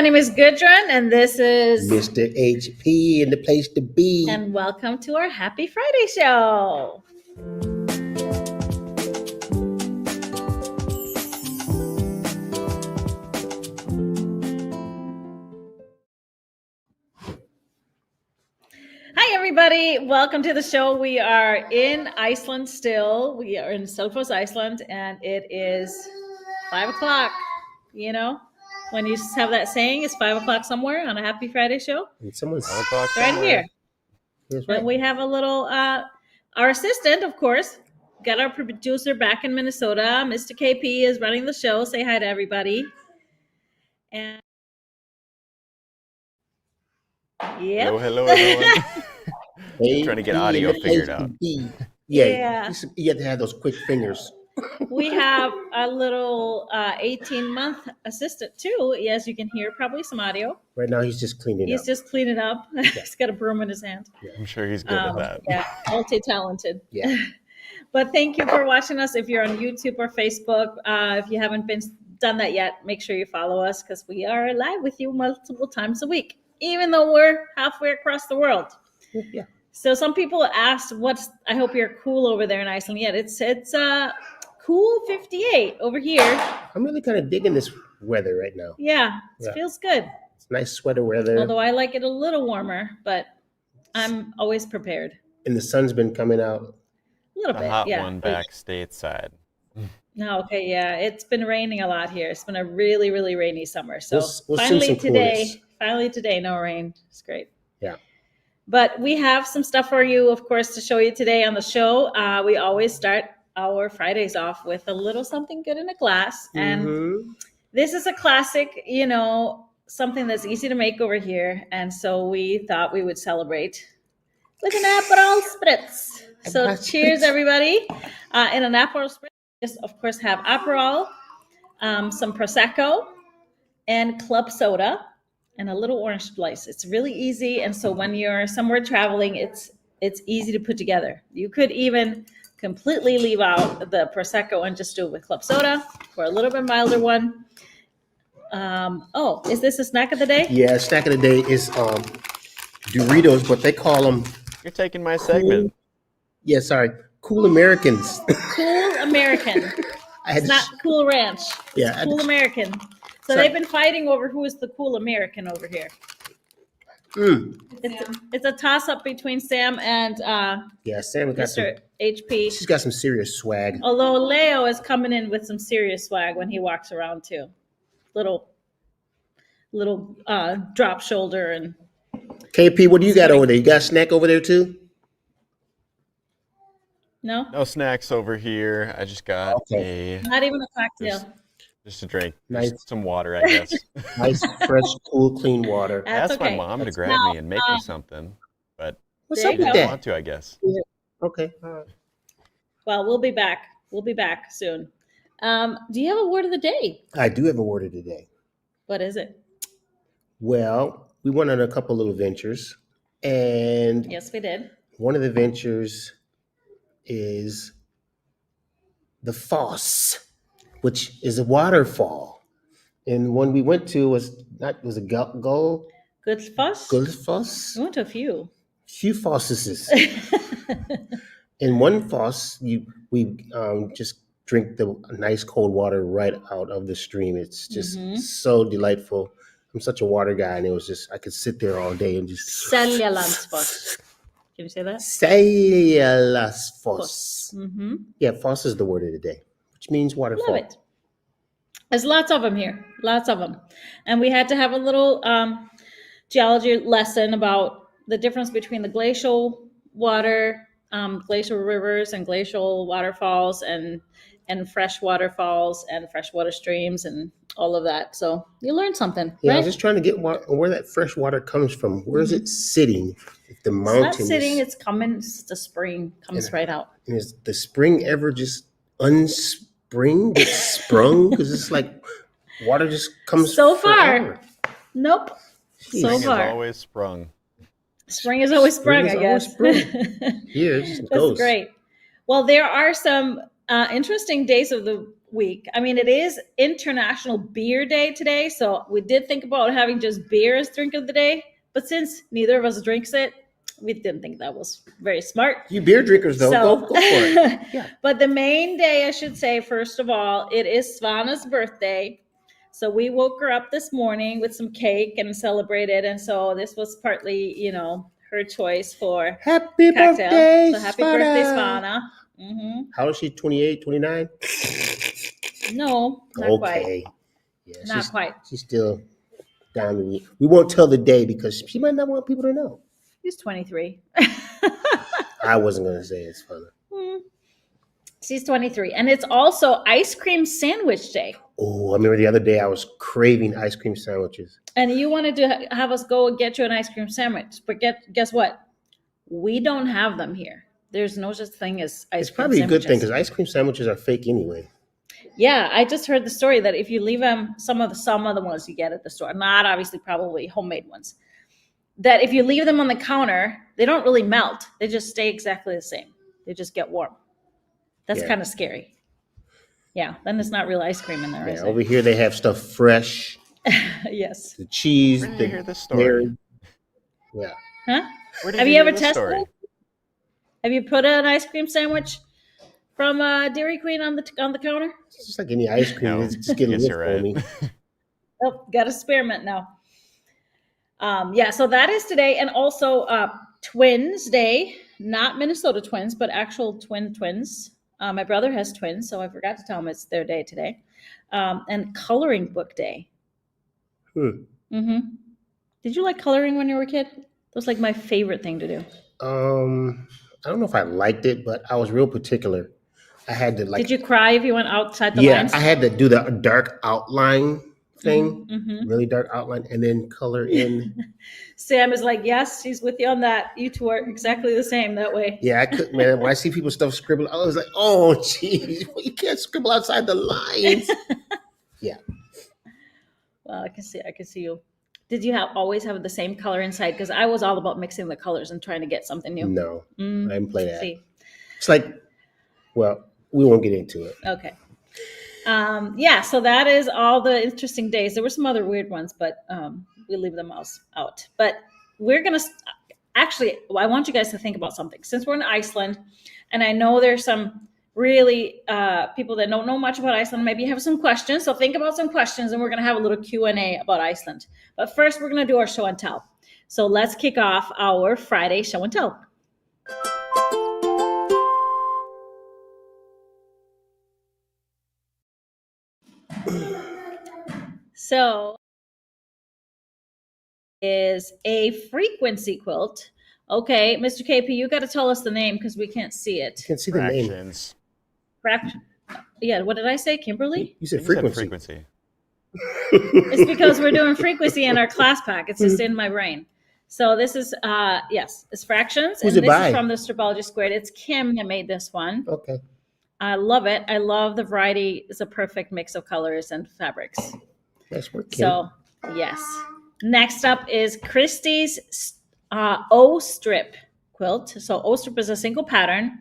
name is Gudrun, and this is Mr. HP and the place to be. And welcome to our Happy Friday show. Hi, everybody. Welcome to the show. We are in Iceland still. We are in Selfoss, Iceland, and it is 5 o'clock. You know, when you have that saying, it's 5 o'clock somewhere on a Happy Friday show. And someone's 5 o'clock right somewhere. here. That's right. And we have a little, our assistant, of course, got our producer back in Minnesota. Mr. KP is running the show. Say hi to everybody. And yep. Hello, everyone. Trying to get audio figured out. Yeah. You have to have those quick fingers. We have a little 18-month assistant, too. As you can hear, probably some audio. Right now, he's just cleaning up. He's just cleaning up. He's got a broom in his hand. Yeah. I'm sure he's good at that. Yeah, multi-talented. Yeah. But thank you for watching us. If you're on YouTube or Facebook, if you haven't done that yet, make sure you follow us because we are live with you multiple times a week, even though we're halfway across the world. Yeah. So some people asked, I hope you're cool over there in Iceland. Yeah, it's cool 58 over here. I'm really kind of digging this weather right now. Yeah, it feels good. It's nice sweater weather. Although I like it a little warmer, but I'm always prepared. And the sun's been coming out. A little bit, hot yeah. one back stateside. No, okay, yeah. It's been raining a lot here. It's been a really, really rainy summer. So we'll finally today, no rain. It's great. Yeah. But we have some stuff for you, of course, to show you today on the show. We always start our Fridays off with a little something good in a glass. And this is a classic, something that's easy to make over here. And so we thought we would celebrate with an Aperol Spritz. So cheers, everybody. In an Aperol Spritz, just, of course, have Aperol, some Prosecco, and club soda, and a little orange slice. It's really easy. And so when you're somewhere traveling, it's easy to put together. You could even completely leave out the Prosecco and just do it with club soda for a little bit milder one. Is this a snack of the day? Yeah, snack of the day is Doritos, but they call them. You're taking my segment. Yeah, sorry. Cool Americans. Cool American. It's not Cool Ranch. Yeah. Cool American. So they've been fighting over who is the cool American over here. It's a toss-up between Sam and Sam got Mr. HP. She's got some serious swag. Although Leo is coming in with some serious swag when he walks around too. Little drop shoulder and. KP, what do you got over there? You got a snack over there too? No? No snacks over here. I just got not even a cocktail. Just a drink. Nice. Just some water, I guess. Nice, fresh, cool, clean water. I asked my mom to grab me and make me something, but what's she up with didn't that? want to, I guess. Yeah. Okay. All right. Well, we'll be back. We'll be back soon. Do you have a word of the day? I do have a word of the day. What is it? Well, we went on a couple little ventures, and yes, we did. One of the ventures is the foss, which is a waterfall. And one we went to was a Gull? Gullfoss? Gullfoss? We went to a few. Few fosses. In one foss, we just drink the nice cold water right out of the stream. It's just so delightful. I'm such a water guy, and it was just, I could sit there all day and just... Seljalandsfoss. Can you say that? Seljalandsfoss. Yeah, foss is the word of the day, which means waterfall. Love it. There's lots of them here. Lots of them. And we had to have a little geology lesson about the difference between the glacial water, glacial rivers and glacial waterfalls and fresh waterfalls and freshwater streams and all of that. So you learned something, Yeah, right? I was just trying to get where that fresh water comes from. Where is it sitting? If the mountains. It's not sitting, it's coming. It's the spring comes right out. And is the spring ever just unspring? It's sprung? Because it's like water just comes So forever. far. Nope. Jeez. So Spring far. is always sprung. Spring is always sprung, I guess. Here it just That's goes. great. Well, there are some interesting days of the week. I mean, it is International Beer Day today, so we did think about having just beer as drink of the day, but since neither of us drinks it, we didn't think that was very smart. You beer drinkers, though, go for it. Yeah. But the main day, I should say, first of all, it is Svana's birthday. So we woke her up this morning with some cake and celebrated, and so this was partly, you know, her choice for happy cocktail. Birthday, so happy Svana. Birthday, Svana. Mm-hmm. How old is she? 28, 29? No, not quite. Yeah, not quite. She's still down to me. We won't tell the day because she might not want people to know. She's 23. I wasn't going to say it's fun. She's 23. And it's also Ice Cream Sandwich Day. Oh, I remember the other day I was craving ice cream sandwiches. And you wanted to have us go and get you an ice cream sandwich. But guess what? We don't have them here. There's no such thing as ice cream sandwiches. It's probably a good thing because ice cream sandwiches are fake anyway. Yeah, I just heard the story that if you leave them, some of the ones you get at the store, not obviously probably homemade ones, that if you leave them on the counter, they don't really melt. They just stay exactly the same. They just get warm. That's kind of scary. Yeah, then it's not real ice cream in there, is it? Over here they have stuff fresh. Yes. The cheese. Where did you hear this story? Yeah. Huh? Where did Have you you ever hear this tested story? it? Have you put an ice cream sandwich from Dairy Queen on the counter? It's just like any ice cream. No, It's just getting lit for me. Oh, got to experiment now. Yeah, so that is today. And also Twins Day, not Minnesota twins, but actual twins. My brother has twins, so I forgot to tell him it's their day today. And Coloring Book Day. Mm-hmm. Did you like coloring when you were a kid? That was like my favorite thing to do. I don't know if I liked it, but I was real particular. I had to Did you cry if you went outside the lines? I had to do the dark outline thing, really dark outline, and then color in. Sam is like, yes, she's with you on that. You two are exactly the same that way. Yeah, I could, man. When I see people stuff scribble, I was like, oh, geez, you can't scribble outside the lines. Yeah. Well, I can see you. Did you always have the same color inside? Because I was all about mixing the colors and trying to get something new. No, I didn't play that. See. It's like, well, we won't get into it. Okay. Yeah, so that is all the interesting days. There were some other weird ones, but we leave them out. But we're going to actually, I want you guys to think about something. Since we're in Iceland, and I know there's some really people that don't know much about Iceland, maybe have some questions. So think about some questions, and we're going to have a little Q&A about Iceland. But first, we're going to do our show and tell. So let's kick off our Friday show and tell. So is a frequency quilt. Okay, Mr. KP, you got to tell us the name because we can't see it. You can see the name. Yeah, what did I say, Kimberly? You said frequency. It's because we're doing frequency in our class pack. It's just in my brain. So this is, yes, it's fractions. Who's and it this by? is from the Stripology Squared. It's Kim that made this one. Okay. I love it. I love the variety. It's a perfect mix of colors and fabrics. Nice work, Kim. So, yes. Next up is Christie's O-strip quilt. So O-strip is a single pattern.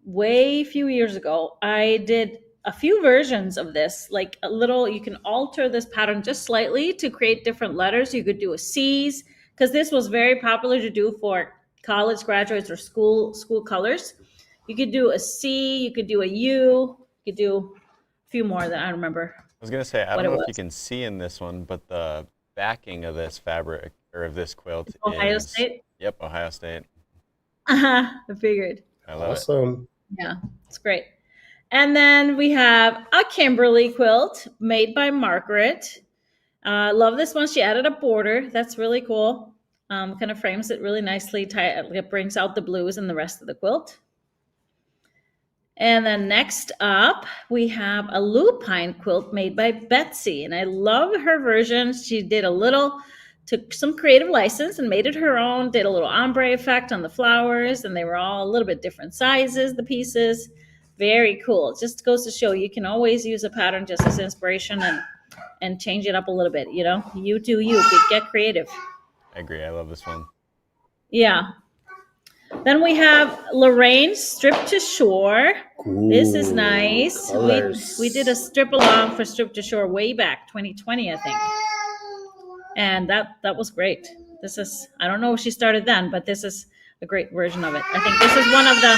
Way few years ago, I did a few versions of this, like a little, you can alter this pattern just slightly to create different letters. You could do a C's, because this was very popular to do for college graduates or school colors. You could do a C, you could do a U, you could do a few more that I don't remember. I was going to say, I don't know if you can see in this one, but the backing of this fabric, or of this quilt Ohio State? Yep, Ohio State. I figured. I love it. Yeah, it's great. And then we have a Kimberly quilt made by Margaret. Love this one. She added a border. That's really cool. Kind of frames it really nicely. It brings out the blues and the rest of the quilt. And then next up, we have a lupine quilt made by Betsy. And I love her version. She took some creative license and made it her own, did a little ombre effect on the flowers, and they were all a little bit different sizes, the pieces. Very cool. It just goes to show you can always use a pattern just as inspiration and change it up a little bit, you know? You do you, get creative. I agree. I love this one. Yeah. Then we have Lorraine's Strip to Shore. Ooh, this is nice. Colors. We did a strip along for Strip to Shore way back 2020, I think. And that was great. This is, I don't know if she started then, but this is a great version of it. I think this is one of the,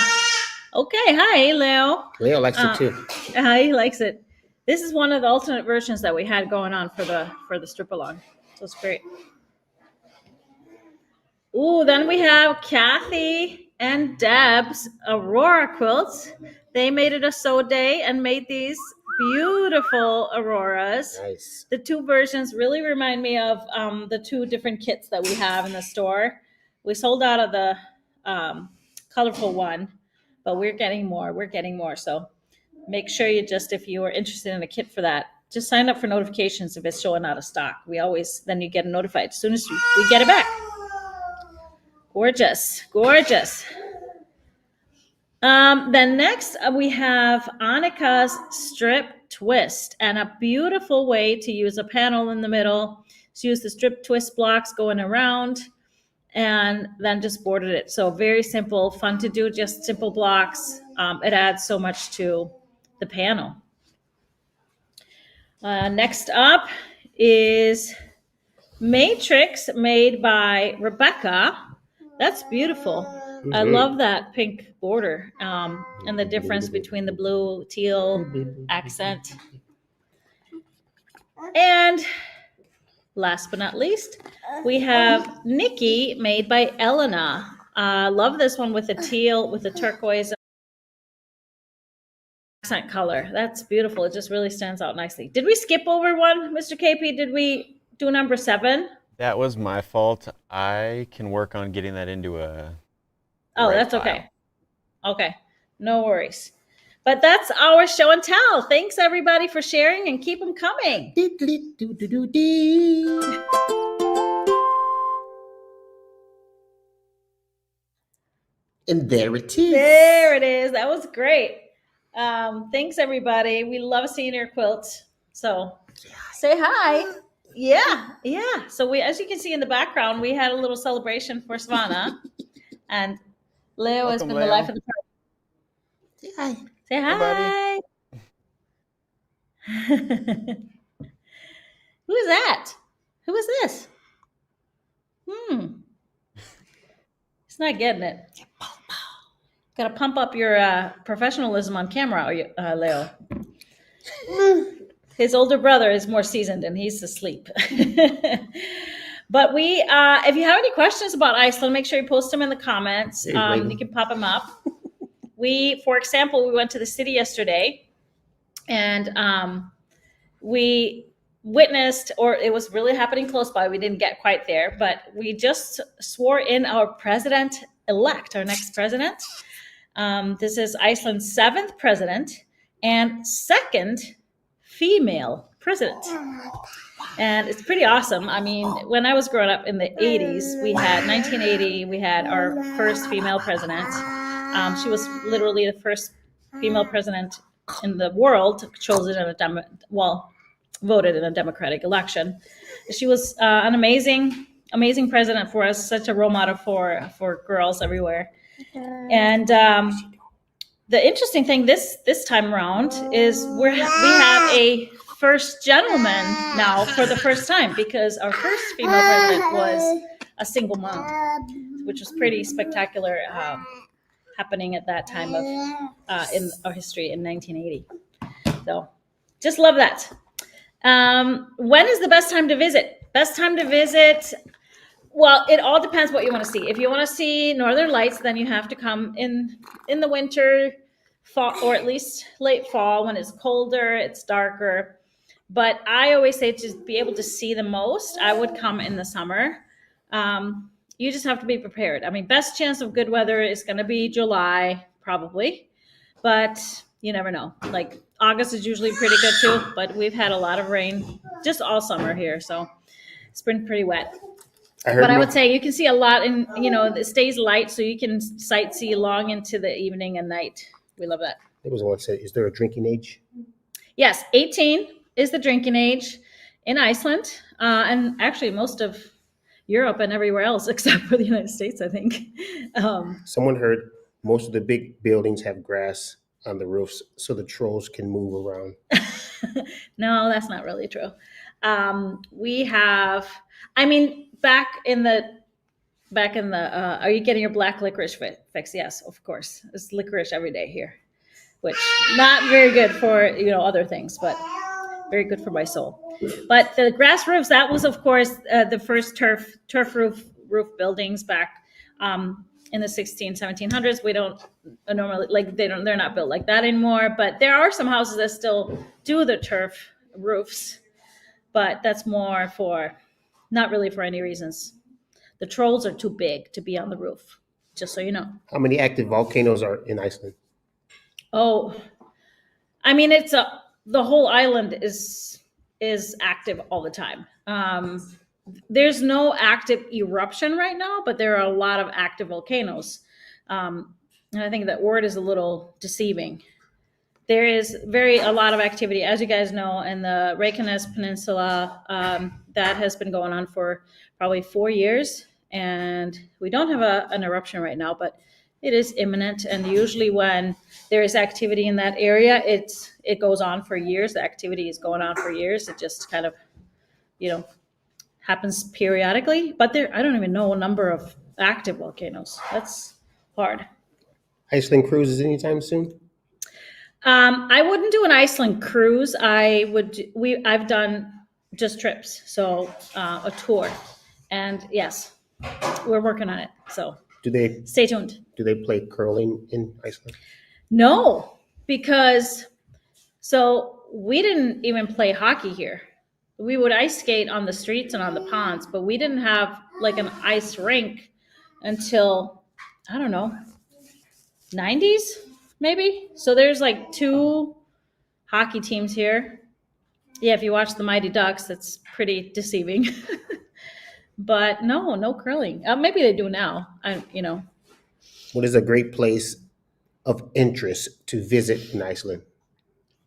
okay, hi, Leo. Leo likes it too. He likes it. This is one of the alternate versions that we had going on for the strip along. So it's great. Ooh, then we have Kathy and Deb's Aurora quilts. They made it a sew day and made these beautiful auroras. Nice. The two versions really remind me of the two different kits that we have in the store. We sold out of the colorful one, but we're getting more. So make sure you just, if you are interested in a kit for that, just sign up for notifications if it's showing out of stock. Then you get notified as soon as we get it back. Gorgeous. Then next we have Annika's Strip Twist, and a beautiful way to use a panel in the middle. So use the strip twist blocks going around and then just bordered it. So very simple, fun to do, just simple blocks. It adds so much to the panel. Next up is Matrix made by Rebecca. That's beautiful. Mm-hmm. I love that pink border and the difference between the blue teal accent. And last but not least, we have Nikki made by Elena. Love this one with the teal, with the turquoise accent color. That's beautiful. It just really stands out nicely. Did we skip over one, Mr. KP? Did we do number 7? That was my fault. I can work on getting that into a. Oh, that's file. Okay. Okay, no worries. But that's our show and tell. Thanks everybody for sharing, and keep them coming. And there it is. There it is. That was great. Thanks everybody. We love seeing your quilts. So say hi. Yeah. So as you can see in the background, we had a little celebration for Svana, and Leo has been Leo. The life of the party. Say hi. Say hi. Who is that? Who is this? He's not getting it. Got to pump up your professionalism on camera, Leo. His older brother is more seasoned and he's asleep. But if you have any questions about Iceland, make sure you post them in the comments. You can pop them up. For example, we went to the city yesterday and we witnessed, or it was really happening close by. We didn't get quite there, but we just swore in our president-elect, our next president. This is Iceland's 7th president and 2nd female president. And it's pretty awesome. I mean, when I was growing up in the 80s, 1980, we had our first female president. She was literally the first female president in the world chosen in voted in a democratic election. She was an amazing president for us, such a role model for girls everywhere. And the interesting thing this time around is we have a first gentleman now for the first time, because our first female president was a single mom, which was pretty spectacular happening at that time of in our history in 1980. So just love that. When is the best time to visit? Well, it all depends what you want to see. If you want to see northern lights, then you have to come in the winter, fall, or at least late fall when it's colder, it's darker. But I always say to be able to see the most, I would come in the summer. You just have to be prepared. I mean, best chance of good weather is going to be July, probably. But you never know. Like August is usually pretty good too, but we've had a lot of rain just all summer here. So it's been pretty wet. I would say you can see a lot in, it stays light, so you can sightsee long into the evening and night. We love that. There was one that said, is there a drinking age? Yes, 18 is the drinking age in Iceland. And actually Europe and everywhere else except for the United States, I think. Someone heard most of the big buildings have grass on the roofs so the trolls can move around. No, that's not really true. We have, I mean, back in the are you getting your black licorice fix? Yes, of course. It's licorice every day here, which not very good for other things, but very good for my soul. But the grass roofs, that was of course the first turf roof buildings back in the 1700s. We don't normally they're not built like that anymore, but there are some houses that still do the turf roofs, but that's more for not really for any reasons. The trolls are too big to be on the roof, just so you know. How many active volcanoes are in Iceland? Oh, I mean, the whole island is active all the time. There's no active eruption right now, but there are a lot of active volcanoes. And I think that word is a little deceiving. There is a lot of activity, as you guys know, in the Reykjanes Peninsula. That has been going on for probably 4 years, and we don't have an eruption right now, but it is imminent. And usually, when there is activity in that area, it goes on for years. The activity is going on for years. It just kind of, happens periodically. But I don't even know a number of active volcanoes. That's hard. Iceland cruises anytime soon? I wouldn't do an Iceland cruise. I've done just trips, so a tour, and yes, we're working on it. So stay tuned. Do they play curling in Iceland? No, because we didn't even play hockey here. We would ice skate on the streets and on the ponds, but we didn't have like an ice rink until, I don't know, 90s maybe. So there's like 2 hockey teams here. Yeah, if you watch the Mighty Ducks, that's pretty deceiving. But no curling. Maybe they do now. What is a great place of interest to visit in Iceland?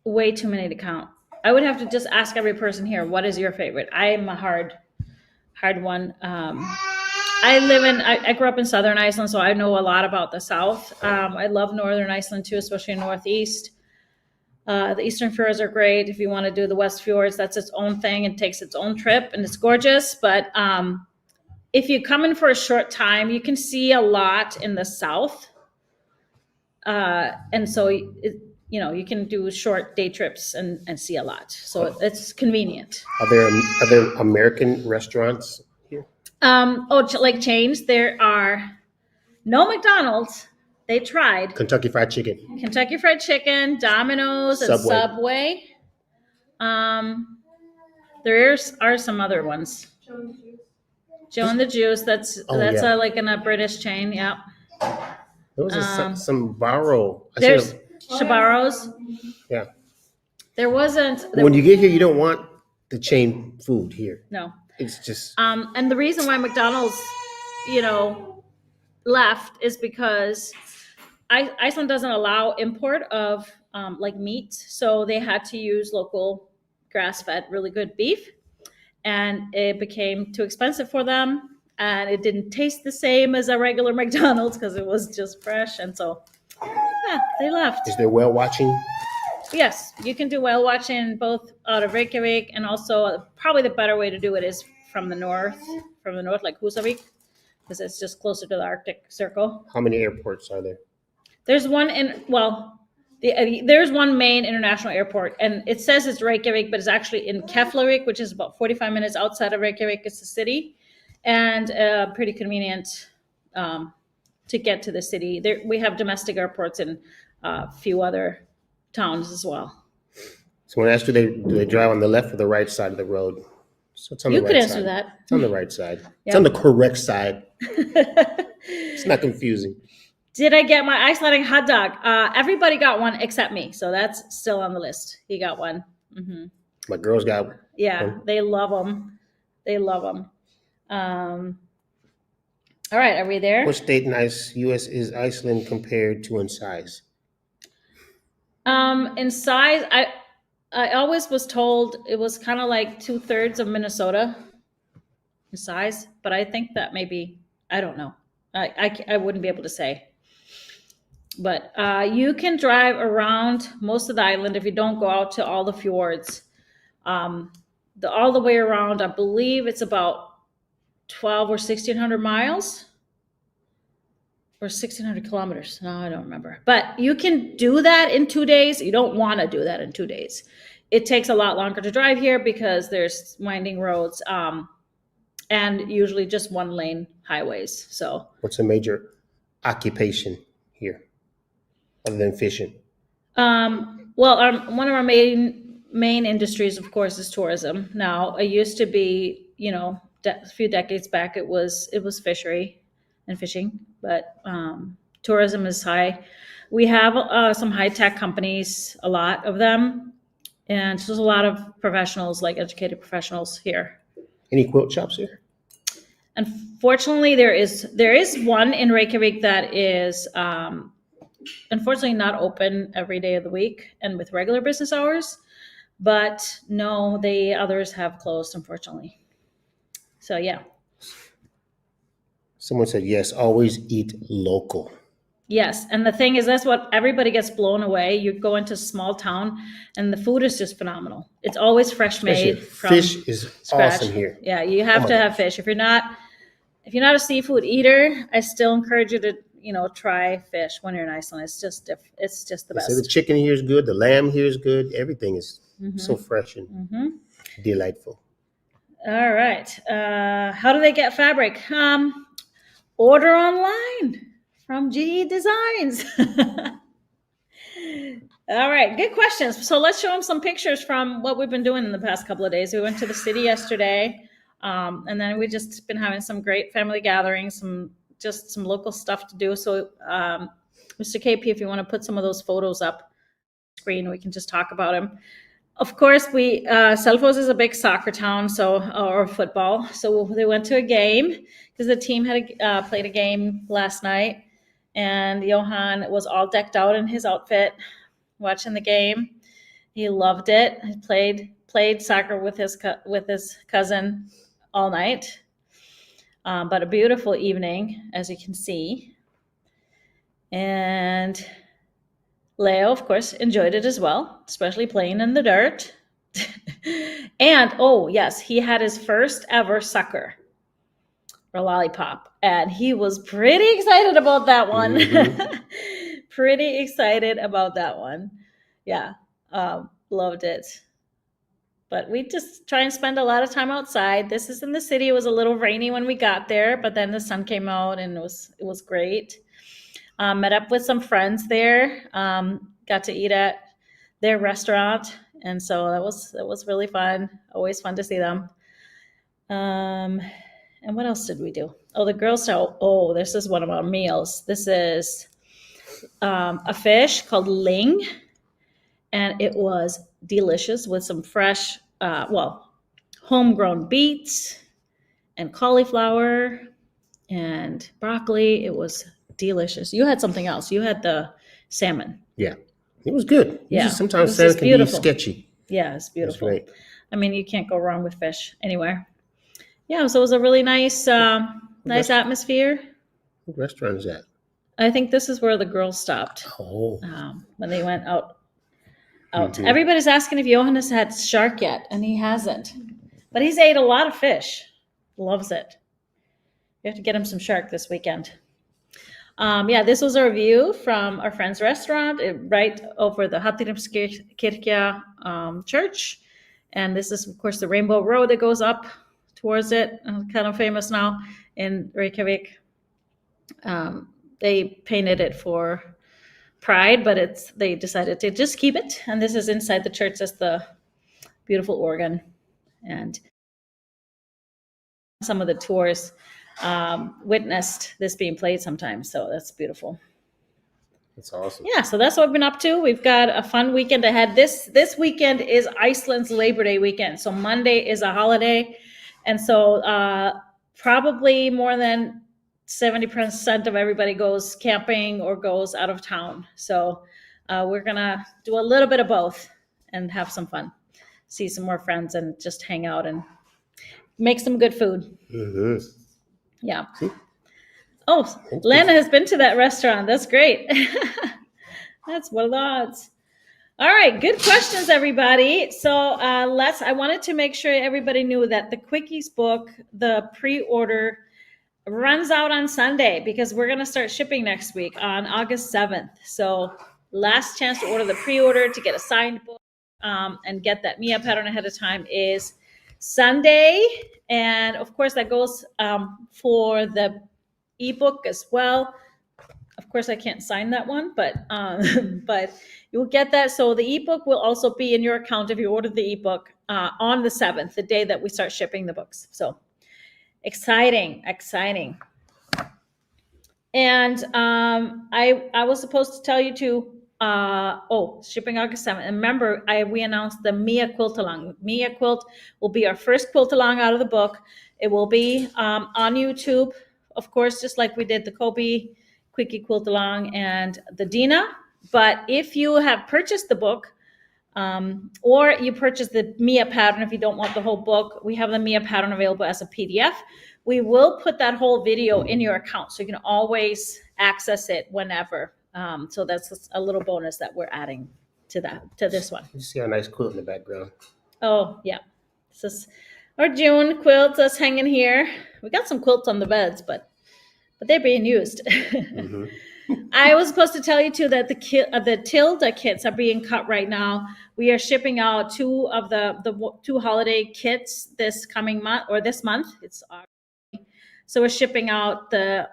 Way too many to count. I would have to just ask every person here, what is your favorite? I am a hard one. I grew up in southern Iceland, so I know a lot about the south. I love northern Iceland too, especially northeast. The eastern fjords are great. If you want to do the west fjords, that's its own thing. It takes its own trip, and it's gorgeous. But if you come in for a short time, you can see a lot in the south. And so, you can do short day trips and see a lot. So it's convenient. Are there American restaurants here? Like chains? There are no McDonald's. They tried. Kentucky Fried Chicken, Domino's, and Subway. There are some other ones. Joe and the Juice. That's like in a British chain. Yeah. There was some Barrow. There's Sbarro's. Yeah. There wasn't. When you get here, you don't want the chain food here. No. It's just. And the reason why McDonald's, left is because Iceland doesn't allow import of like meat, so they had to use local grass-fed, really good beef, and it became too expensive for them, and it didn't taste the same as a regular McDonald's because it was just fresh, and so they left. Is there whale watching? Yes, you can do whale watching both out of Reykjavik, and also probably the better way to do it is from the north, like Húsavík, because it's just closer to the Arctic Circle. How many airports are there? There's one there's one main international airport, and it says it's Reykjavik, but it's actually in Keflavik, which is about 45 minutes outside of Reykjavik. It's the city, and pretty convenient to get to the city. We have domestic airports in a few other towns as well. So when I asked, do they drive on the left or the right side of the road? So it's on you the could right answer side. that. It's on the right side. Yeah. It's on the correct side. It's not confusing. Did I get my Icelandic hot dog? Everybody got one except me, so that's still on the list. He got one. Mm-hmm. My girls got one. Yeah, they love them. All right, are we there? What state in U.S. is Iceland compared to in size? In size, I always was told it was kind of like 2/3 of Minnesota. size, but I think that maybe, I don't know. I wouldn't be able to say. But you can drive around most of the island if you don't go out to all the fjords. All the way around, I believe it's about 12 or 1,600 miles or 1,600 kilometers. No, I don't remember. But you can do that in 2 days. You don't want to do that in 2 days. It takes a lot longer to drive here because there's winding roads and usually just one lane highways. So what's a major occupation here other than fishing? Well, one of our main industries, of course, is tourism. Now, it used to be, a few decades back, it was fishery and fishing, but tourism is high. We have some high-tech companies, a lot of them, and there's a lot of professionals, like educated professionals here. Any quilt shops here? Unfortunately, there is one in Reykjavik that is unfortunately not open every day of the week and with regular business hours, but no, the others have closed, unfortunately. So yeah. Someone said yes, always eat local. Yes, and the thing is, that's what everybody gets blown away. You go into a small town and the food is just phenomenal. It's always fresh made from fish is scratch. awesome here. Yeah, you have to have fish. If you're not a seafood eater, I still encourage you to try fish when you're in Iceland. It's just the best. So the chicken here is good. The lamb here is good. Everything is so fresh and delightful. All right. How do they get fabric? Order online from GE Designs. All right. Good questions. So let's show them some pictures from what we've been doing in the past couple of days. We went to the city yesterday, and then we just been having some great family gatherings, some local stuff to do. So, Mr. KP, if you want to put some of those photos up on the screen, we can just talk about them. Of course, Selfoss is a big soccer town, or football. So they went to a game because the team had played a game last night, and Johan was all decked out in his outfit, watching the game. He loved it. He played soccer with his cousin all night. But a beautiful evening, as you can see. And Leo, of course, enjoyed it as well, especially playing in the dirt. And, oh, yes, he had his first ever sucker, or lollipop. And he was pretty excited about that one. Pretty excited about that one. Yeah, loved it. But we just try and spend a lot of time outside. This is in the city. It was a little rainy when we got there, but then the sun came out and it was great. Met up with some friends there. Got to eat at their restaurant, and so that was really fun. Always fun to see them. And what else did we do? Oh, the girls. Oh, this is one of our meals. This is a fish called ling, and it was delicious with some fresh, homegrown beets and cauliflower and broccoli. It was delicious. You had something else. You had the salmon. Yeah, it was good. Yeah, sometimes salmon can be sketchy. Yeah, it's beautiful. It's great. I mean, you can't go wrong with fish anywhere. Yeah, so it was a really nice atmosphere. What restaurant is that? I think this is where the girls stopped. Oh. When they went out. Everybody's asking if Johannes had shark yet, and he hasn't. But he's ate a lot of fish. Loves it. You have to get him some shark this weekend. This was our view from our friend's restaurant, right over the Hallgrímskirkja church. And this is, of course, the Rainbow Road that goes up towards it, kind of famous now in Reykjavik. They painted it for Pride, but they decided to just keep it. And this is inside the church. That's the beautiful organ. And some of the tours witnessed this being played sometimes. So that's beautiful. That's awesome. Yeah, so that's what we've been up to. We've got a fun weekend ahead. This weekend is Iceland's Labor Day weekend. So Monday is a holiday. And so probably more than 70% of everybody goes camping or goes out of town. So we're going to do a little bit of both and have some fun. See some more friends and just hang out and make some good food. Mm-hmm. Yeah. See? Oh, Lana has been to that restaurant. That's great. That's one of the odds. All right, good questions, everybody. So I wanted to make sure everybody knew that the Quickies book, the pre-order runs out on Sunday because we're going to start shipping next week on August 7th. So last chance to order the pre-order to get a signed book and get that Mia pattern ahead of time is Sunday. And of course, that goes for the ebook as well. Of course, I can't sign that one, but but you'll get that. So the ebook will also be in your account if you order the ebook on the 7th, the day that we start shipping the books. So exciting. And I was supposed to tell you to shipping August 7th. And remember, we announced the Mia quilt along. Mia quilt will be our first quilt along out of the book. It will be on YouTube, of course, just like we did the Kobe Quickie quilt along and the Dina. But if you have purchased the book, or you purchase the Mia pattern if you don't want the whole book, we have the Mia pattern available as a PDF. We will put that whole video in your account, so you can always access it whenever. So that's a little bonus that we're adding to this one. You see a nice quilt in the background. Oh yeah, this is our June quilt that's hanging here. We got some quilts on the beds, but they're being used. Mm-hmm. I was supposed to tell you too that the Tilda kits are being cut right now. We are shipping out two of the two holiday kits this coming month or this month. So we're shipping out the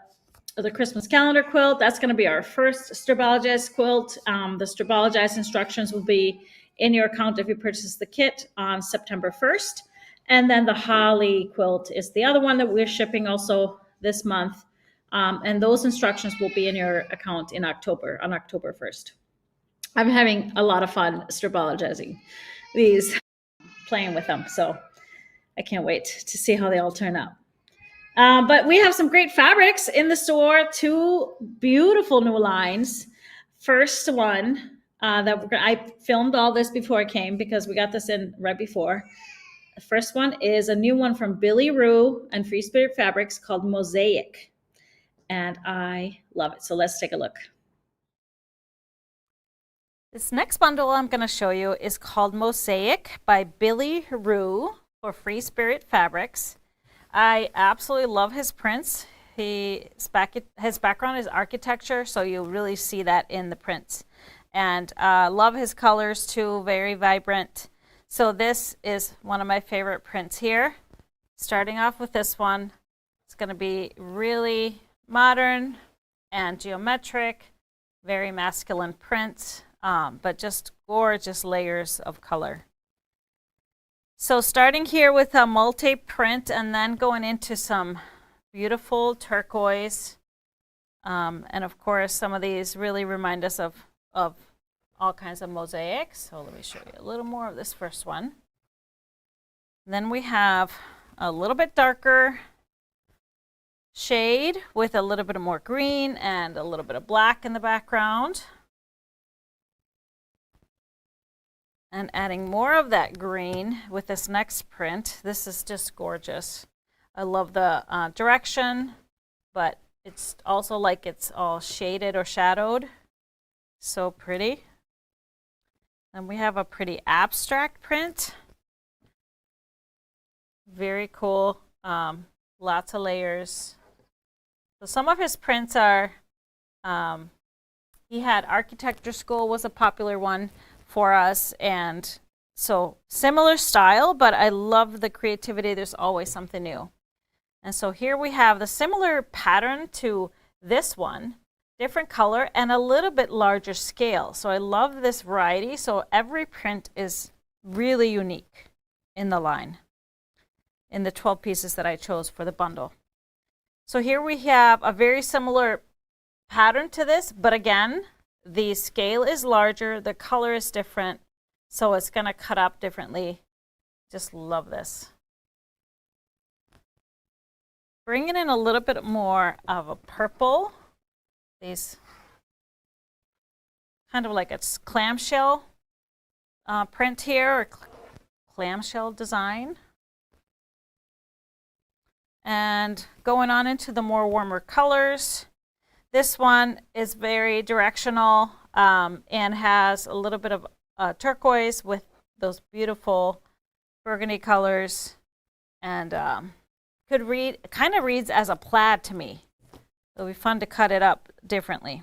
Christmas calendar quilt. That's going to be our first Stripologized quilt. The Stripologized instructions will be in your account if you purchase the kit on September 1st. And then the Holly quilt is the other one that we're shipping also this month. And those instructions will be in your account on October 1st. I'm having a lot of fun stripologizing these, playing with them. So I can't wait to see how they all turn out. But we have some great fabrics in the store, 2 beautiful new lines. First one I filmed all this before I came because we got this in right before. The first one is a new one from Billy Rue and Free Spirit Fabrics called Mosaic. And I love it. So let's take a look. This next bundle I'm going to show you is called Mosaic by Billy Rue for Free Spirit Fabrics. I absolutely love his prints. His background is architecture, so you'll really see that in the prints. And love his colors too, very vibrant. So this is one of my favorite prints here. Starting off with this one, it's going to be really modern and geometric, very masculine print, but just gorgeous layers of color. So starting here with a multi-print and then going into some beautiful turquoise. And of course, some of these really remind us of all kinds of mosaics. So let me show you a little more of this first one. And then we have a little bit darker shade with a little bit of more green and a little bit of black in the background. And adding more of that green with this next print. This is just gorgeous. I love the direction, but it's also like it's all shaded or shadowed. So pretty. And we have a pretty abstract print. Very cool. Lots of layers. So some of his prints are, he had architecture school was a popular one for us, and so similar style, but I love the creativity. There's always something new. And so here we have the similar pattern to this one, different color and a little bit larger scale. So I love this variety. So every print is really unique in the line, in the 12 pieces that I chose for the bundle. So here we have a very similar pattern to this, but again, the scale is larger, the color is different, so it's going to cut up differently. Just love this. Bringing in a little bit more of a purple, these kind of like a clamshell print here, or clamshell design. And going on into the more warmer colors, this one is very directional and has a little bit of turquoise with those beautiful burgundy colors, and kind of reads as a plaid to me. It'll be fun to cut it up differently.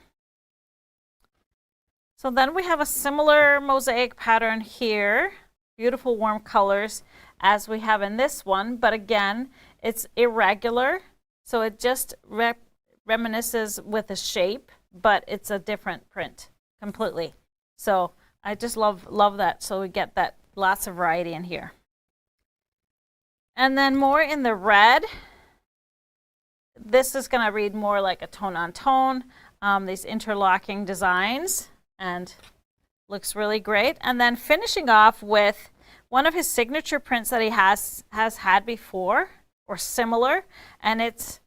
So then we have a similar mosaic pattern here, beautiful warm colors as we have in this one, but again, it's irregular, so it just reminisces with a shape, but it's a different print completely. So I just love that. So we get that lots of variety in here. And then more in the red. This is going to read more like a tone on tone, these interlocking designs, and looks really great. And then finishing off with one of his signature prints that he has had before or similar, and it's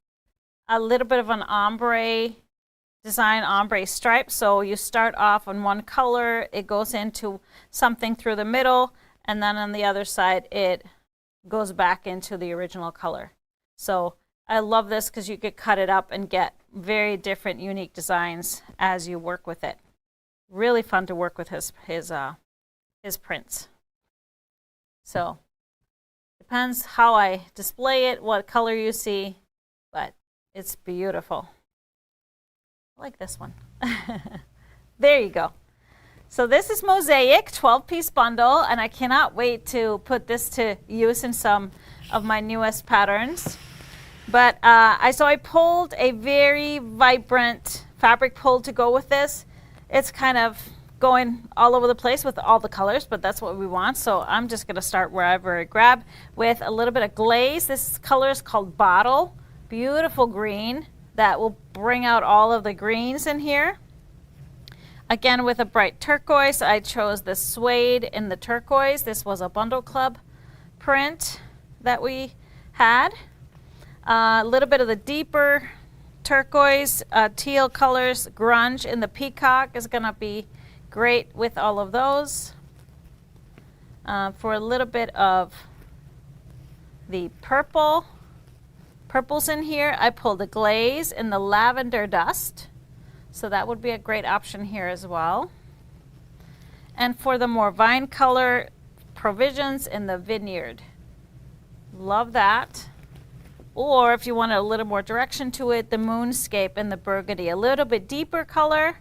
a little bit of an ombre design, ombre stripe. So you start off on one color, it goes into something through the middle, and then on the other side it goes back into the original color. So I love this because you could cut it up and get very different, unique designs as you work with it. Really fun to work with his prints. So depends how I display it, what color you see, but it's beautiful. I like this one. There you go. So this is Mosaic 12-piece bundle, and I cannot wait to put this to use in some of my newest patterns. But I pulled a very vibrant fabric pull to go with this. It's kind of going all over the place with all the colors, but that's what we want. So I'm just going to start wherever I grab with a little bit of glaze. This color is called Bottle. Beautiful green that will bring out all of the greens in here. Again, with a bright turquoise, I chose the suede in the turquoise. This was a Bundle Club print that we had. A little bit of the deeper turquoise, teal colors, grunge in the peacock is going to be great with all of those. For a little bit of the purples in here, I pulled a glaze in the lavender dust. So that would be a great option here as well. And for the more vine color, provisions in the vineyard. Love that. Or if you want a little more direction to it, the moonscape in the burgundy, a little bit deeper color.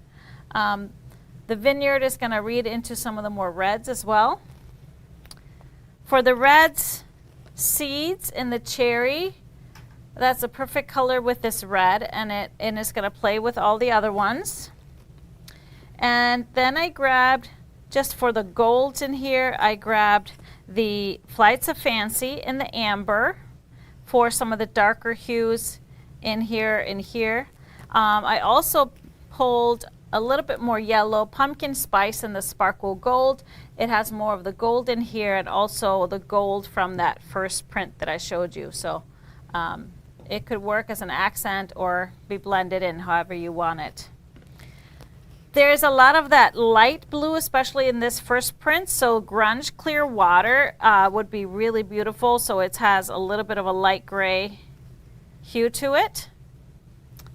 The vineyard is going to read into some of the more reds as well. For the reds, seeds in the cherry. That's a perfect color with this red, and it's going to play with all the other ones. And then I grabbed, just for the golds in here, I grabbed the Flights of Fancy in the amber for some of the darker hues in here and here. I also pulled a little bit more yellow, pumpkin spice in the sparkle gold. It has more of the gold in here and also the gold from that first print that I showed you. So it could work as an accent or be blended in however you want it. There's a lot of that light blue, especially in this first print. So grunge clear water would be really beautiful. So it has a little bit of a light gray hue to it.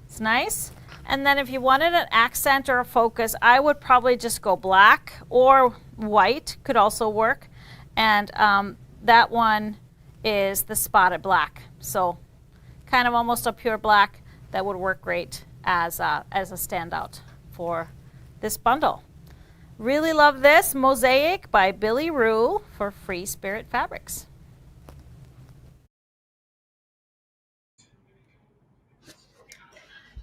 It's nice. And then if you wanted an accent or a focus, I would probably just go black, or white could also work. And that one is the spotted black. So kind of almost a pure black that would work great as a standout for this bundle. Really love this. Mosaic by Billy Rue for Free Spirit Fabrics.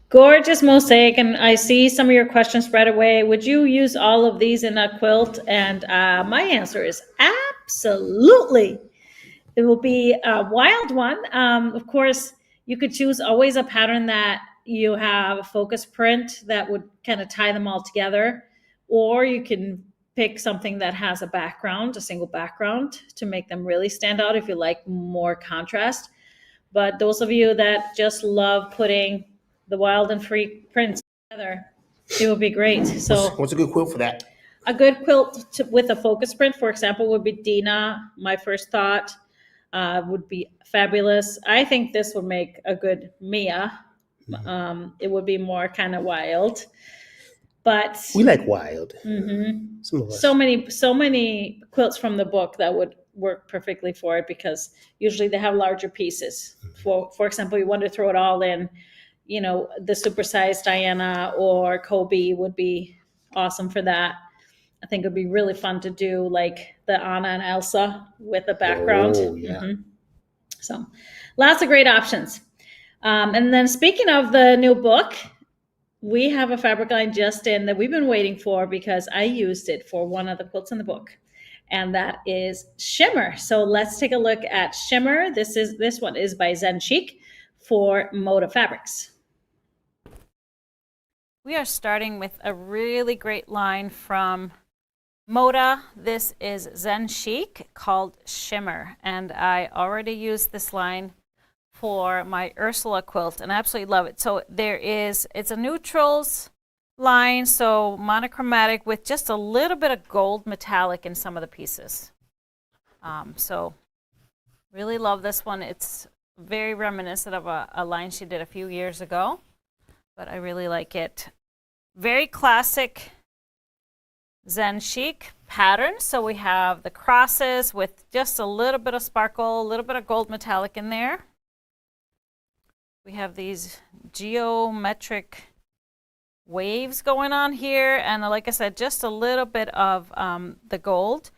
Gorgeous mosaic, and I see some of your questions right away. Would you use all of these in a quilt? And my answer is absolutely. It will be a wild one. Of course, you could choose always a pattern that you have a focus print that would kind of tie them all together, or you can pick something that has a background, a single background, to make them really stand out if you like more contrast. But those of you that just love putting the wild and free prints together, it would be great. So what's a good quilt for that? A good quilt with a focus print, for example, would be Dina, my first thought. would be fabulous. I think this would make a good Mia. It would be more kind of wild, but We like wild. Some of us. so many quilts from the book that would work perfectly for it, because usually they have larger pieces. For example, you want to throw it all in, the supersized Diana or Kobe would be awesome for that. I think it would be really fun to do like the Anna and Elsa with a background. Oh, yeah. So lots of great options. And then speaking of the new book, we have a fabric line just in that we've been waiting for, because I used it for one of the quilts in the book, and that is Shimmer. So let's take a look at Shimmer. This one is by Zen Chic for Moda Fabrics. We are starting with a really great line from Moda. This is Zen Chic called Shimmer, and I already used this line for my Ursula quilt and I absolutely love it. So it's a neutrals line, so monochromatic with just a little bit of gold metallic in some of the pieces. So really love this one. It's very reminiscent of a line she did a few years ago, but I really like it. Very classic Zen Chic pattern. So we have the crosses with just a little bit of sparkle, a little bit of gold metallic in there. We have these geometric waves going on here, and like I said, just a little bit of the gold.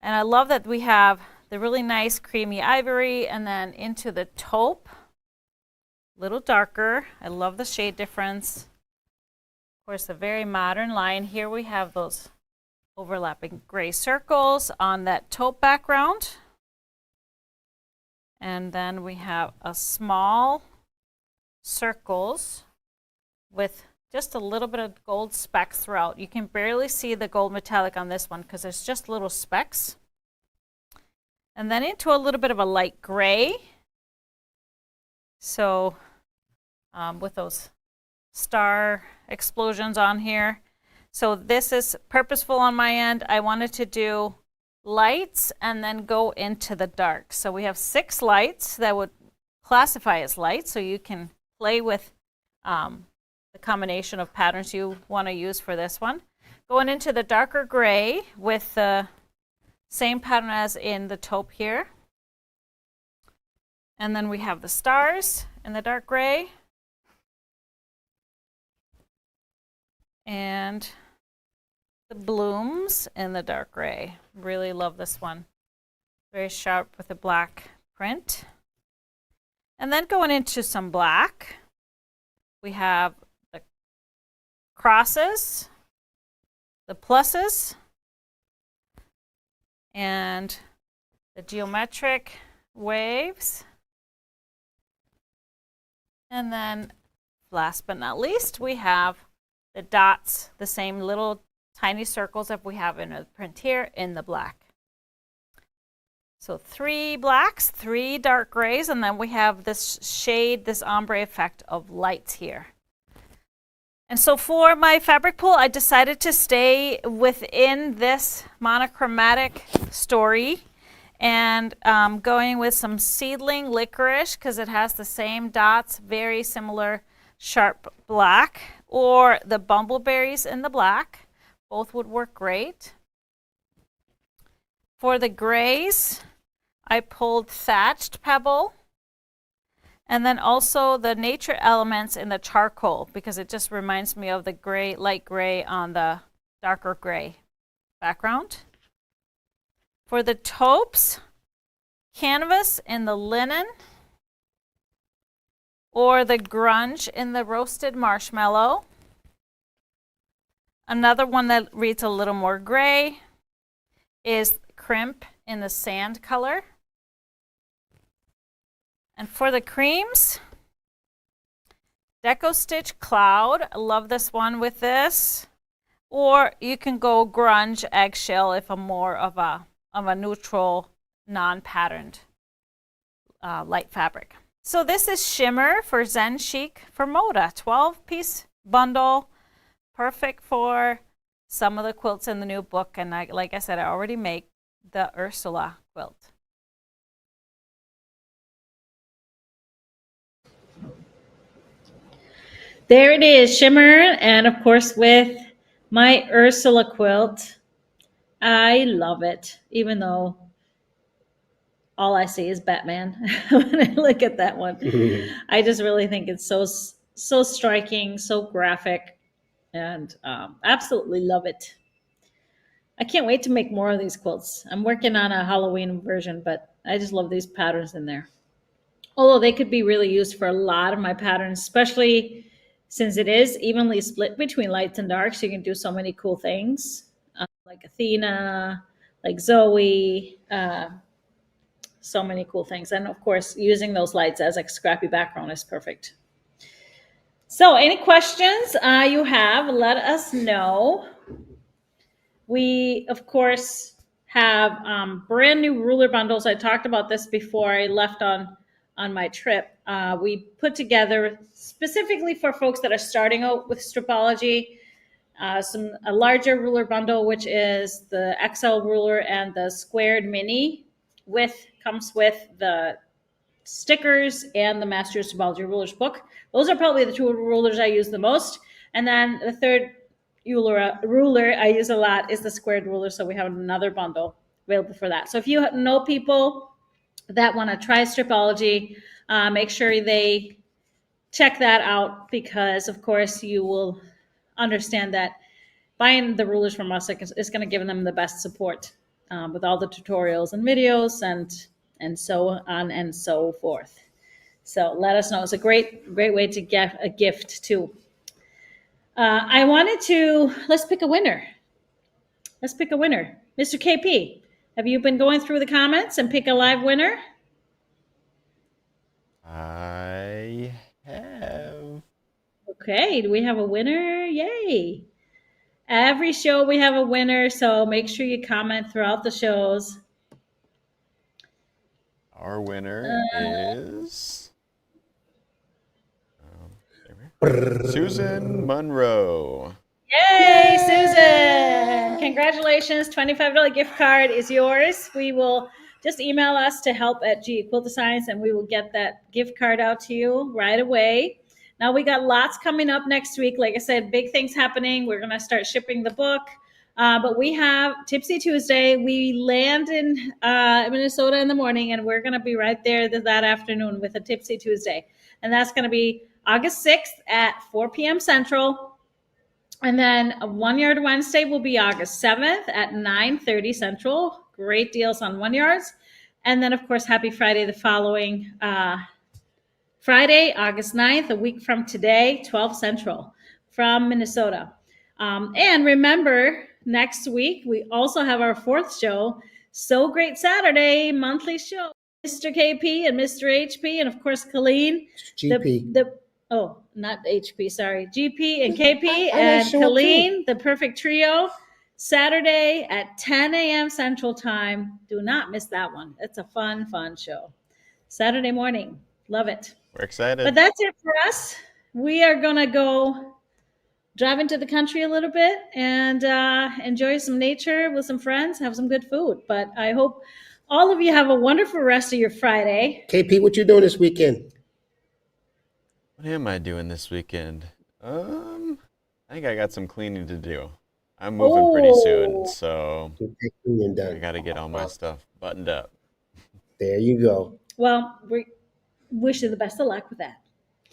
And I love that we have the really nice creamy ivory, and then into the taupe, a little darker. I love the shade difference. Of course, a very modern line. Here we have those overlapping gray circles on that taupe background. And then we have a small circles with just a little bit of gold specks throughout. You can barely see the gold metallic on this one because there's just little specks. And then into a little bit of a light gray. So with those star explosions on here. So this is purposeful on my end. I wanted to do lights and then go into the dark. So we have 6 lights that would classify as lights, so you can play with the combination of patterns you want to use for this one. Going into the darker gray with the same pattern as in the taupe here. And then we have the stars in the dark gray. And the blooms in the dark gray. Really love this one. Very sharp with a black print. And then going into some black, we have the crosses, the pluses, and the geometric waves. And then last but not least, we have the dots, the same little tiny circles that we have in the print here in the black. So 3 blacks, 3 dark grays, and then we have this shade, this ombre effect of lights here. And so for my fabric pool, I decided to stay within this monochromatic story and going with some seedling licorice because it has the same dots, very similar sharp black, or the bumbleberries in the black. Both would work great. For the grays, I pulled thatched pebble, and then also the nature elements in the charcoal because it just reminds me of the gray, light gray on the darker gray background. For the taupes, canvas in the linen, or the grunge in the roasted marshmallow. Another one that reads a little more gray is crimp in the sand color. And for the creams, Deco Stitch Cloud. I love this one with this. Or you can go grunge eggshell if I'm more of a neutral, non-patterned light fabric. So this is Shimmer for Zen Chic for Moda. 12-piece bundle. Perfect for some of the quilts in the new book. And like I said, I already make the Ursula quilt. There it is, Shimmer, and of course with my Ursula quilt. I love it, even though all I see is Batman when I look at that one. I just really think it's so striking, so graphic, and absolutely love it. I can't wait to make more of these quilts. I'm working on a Halloween version, but I just love these patterns in there. Although they could be really used for a lot of my patterns, especially since it is evenly split between lights and darks. So you can do so many cool things, like Athena, like Zoe, so many cool things. And of course, using those lights as a scrappy background is perfect. So any questions you have, let us know. We, of course, have brand new ruler bundles. I talked about this before I left on my trip. We put together specifically for folks that are starting out with Stripology, a larger ruler bundle, which is the XL ruler and the squared mini comes with the stickers and the Masters Stripology Rulers book. Those are probably the two rulers I use the most. And then the third ruler I use a lot is the squared ruler. So we have another bundle available for that. So if you know people that want to try Stripology, make sure they check that out, because of course you will understand that buying the rulers from us is going to give them the best support with all the tutorials and videos and so on and so forth. So let us know. It's a great way to get a gift too. Let's pick a winner. Mr. KP, have you been going through the comments and pick a live winner? I have. Okay, do we have a winner? Yay. Every show we have a winner, so make sure you comment throughout the shows. Our winner is Susan Monroe. Yay, Susan! Congratulations, $25 gift card is yours. We will just email us to help@GQuiltDesigns, and we will get that gift card out to you right away. Now we got lots coming up next week. Like I said, big things happening. We're going to start shipping the book. But we have Tipsy Tuesday. We land in Minnesota in the morning, and we're going to be right there that afternoon with a Tipsy Tuesday. And that's going to be August 6th at 4 p.m. Central. And then One Yard Wednesday will be August 7th at 9:30 Central. Great deals on 1 yards. And then, of course, Happy Friday the following Friday, August 9th, a week from today, 12 Central from Minnesota. And remember, next week, we also have our fourth show, So Great Saturday, monthly show. Mr. KP and Mr. HP, and of course, Colleen. GP. Not HP, sorry. GP and KP and Colleen, the perfect trio. Saturday at 10 a.m. Central Time. Do not miss that one. It's a fun, fun show. Saturday morning. Love it. We're excited. But that's it for us. We are going to go drive into the country a little bit and enjoy some nature with some friends, have some good food. But I hope all of you have a wonderful rest of your Friday. KP, what you doing this weekend? What am I doing this weekend? I think I got some cleaning to do. I'm moving pretty soon, so I got to get all my stuff buttoned up. There you go. Well, we wish you the best of luck with that.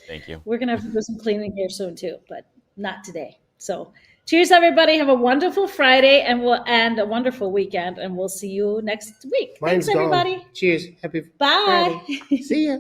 Thank you. We're going to have to do some cleaning here soon too, but not today. So cheers, everybody. Have a wonderful Friday and a wonderful weekend, and we'll see you next week. Mine's Thanks, everybody. Gone. Cheers. Happy Bye. Friday. See ya.